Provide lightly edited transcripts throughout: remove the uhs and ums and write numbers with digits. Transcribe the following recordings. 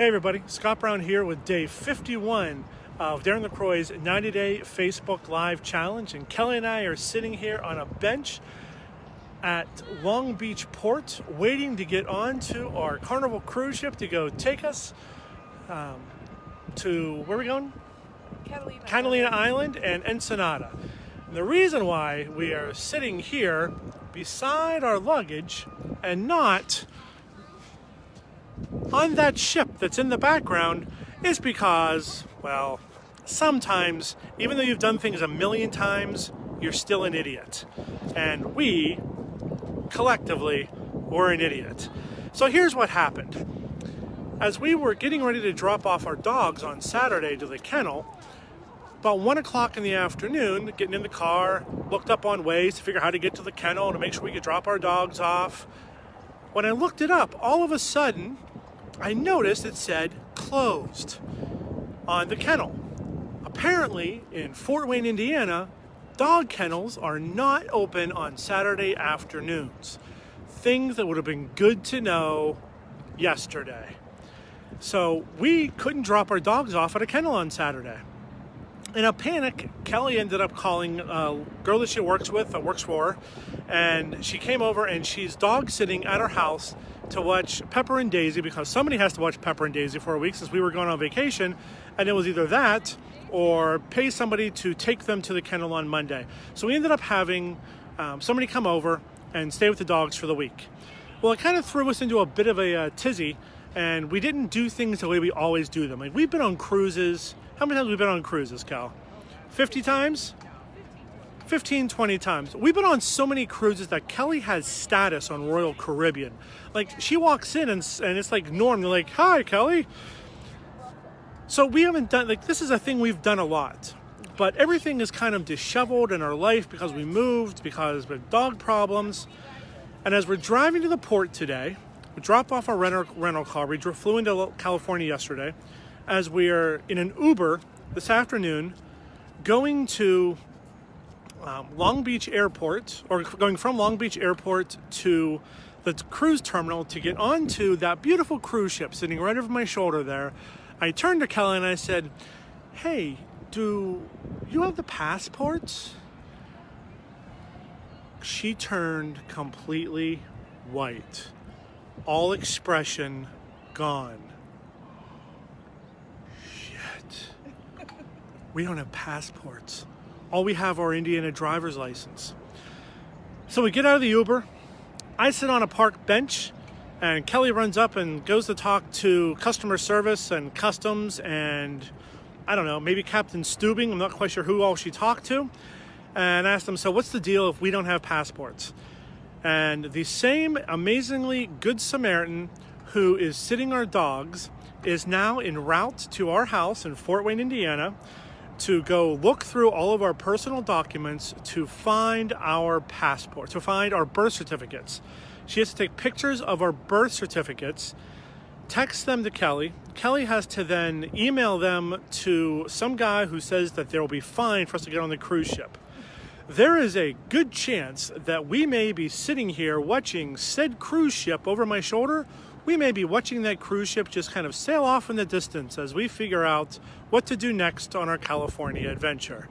Hey everybody, Scott Brown here with day 51 of Darren LaCroix's 90-day Facebook Live Challenge. And Kelly and I are sitting here on a bench at Long Beach Port waiting to get onto our Carnival cruise ship to go take us to, where are we going? Catalina Island and Ensenada. And the reason why we are sitting here beside our luggage and not on that ship that's in the background is because, well, sometimes, even though you've done things a million times, you're still an idiot. And we, collectively, were an idiot. So here's what happened. As we were getting ready to drop off our dogs on Saturday to the kennel, about 1 o'clock in the afternoon, getting in the car, looked up on Waze to figure out how to get to the kennel to make sure we could drop our dogs off. When I looked it up, all of a sudden, I noticed it said closed on the kennel. Apparently, in Fort Wayne, Indiana, dog kennels are not open on Saturday afternoons. Things that would have been good to know yesterday. So we couldn't drop our dogs off at a kennel on Saturday. In a panic, Kelly ended up calling a girl that she works for, and she came over and she's dog sitting at her house to watch Pepper and Daisy, because somebody has to watch Pepper and Daisy for a week since we were going on vacation, and it was either that or pay somebody to take them to the kennel on Monday. So we ended up having somebody come over and stay with the dogs for the week. Well, it kind of threw us into a bit of a tizzy, and we didn't do things the way we always do them. Like, we've been on cruises. How many times have we been on cruises, Cal? 50 times? 15, 20 times. We've been on so many cruises that Kelly has status on Royal Caribbean. Like, she walks in and it's like norm. They're like, hi, Kelly. So we haven't done, like, this is a thing we've done a lot. But everything is kind of disheveled in our life because we moved, because we have dog problems. And as we're driving to the port today, we dropped off our rental car. We flew into California yesterday. As we are in an Uber this afternoon, going to Long Beach Airport, or going from Long Beach Airport to the cruise terminal to get onto that beautiful cruise ship sitting right over my shoulder there, I turned to Kelly and I said, hey, do you have the passports? She turned completely white. All expression gone. We don't have passports. All we have are Indiana driver's license. So we get out of the Uber. I sit on a park bench, and Kelly runs up and goes to talk to customer service and customs and, I don't know, maybe Captain Steubing. I'm not quite sure who all she talked to. And asked them, so what's the deal if we don't have passports? And the same amazingly good Samaritan who is sitting our dogs is now en route to our house in Fort Wayne, Indiana, to go look through all of our personal documents to find our passport, to find our birth certificates. She has to take pictures of our birth certificates, text them to Kelly. Kelly has to then email them to some guy who says that there will be fine for us to get on the cruise ship. There is a good chance that we may be sitting here watching said cruise ship over my shoulder. We may be watching that cruise ship just kind of sail off in the distance as we figure out what to do next on our California adventure.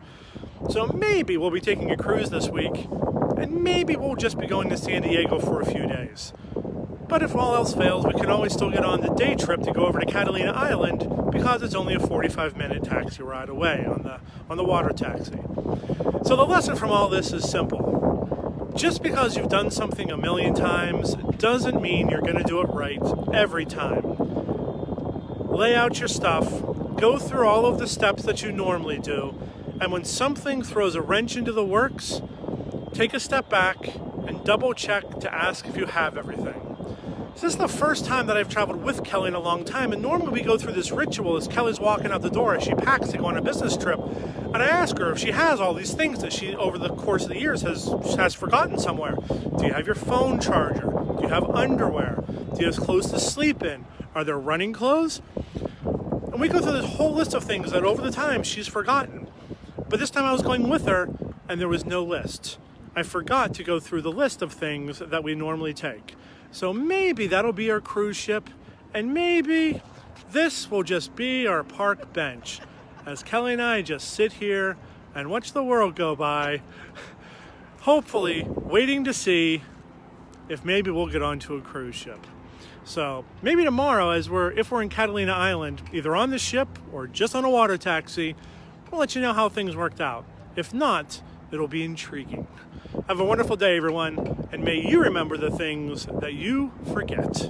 So maybe we'll be taking a cruise this week, and maybe we'll just be going to San Diego for a few days. But if all else fails, we can always still get on the day trip to go over to Catalina Island, because it's only a 45-minute taxi ride away on the water taxi. So the lesson from all this is simple. Just because you've done something a million times doesn't mean you're going to do it right every time. Lay out your stuff, go through all of the steps that you normally do, and when something throws a wrench into the works, take a step back and double check to ask if you have everything. This is the first time that I've traveled with Kelly in a long time, and normally we go through this ritual as Kelly's walking out the door as she packs to go on a business trip. And I ask her if she has all these things that she, over the course of the years, has forgotten somewhere. Do you have your phone charger? Do you have underwear? Do you have clothes to sleep in? Are there running clothes? And we go through this whole list of things that over the time she's forgotten. But this time I was going with her, and there was no list. I forgot to go through the list of things that we normally take. So maybe that'll be our cruise ship, and maybe this will just be our park bench as Kelly and I just sit here and watch the world go by, hopefully waiting to see if maybe we'll get onto a cruise ship. So maybe tomorrow, if we're in Catalina Island, either on the ship or just on a water taxi, we'll let you know how things worked out. If not, it'll be intriguing. Have a wonderful day, everyone, and may you remember the things that you forget.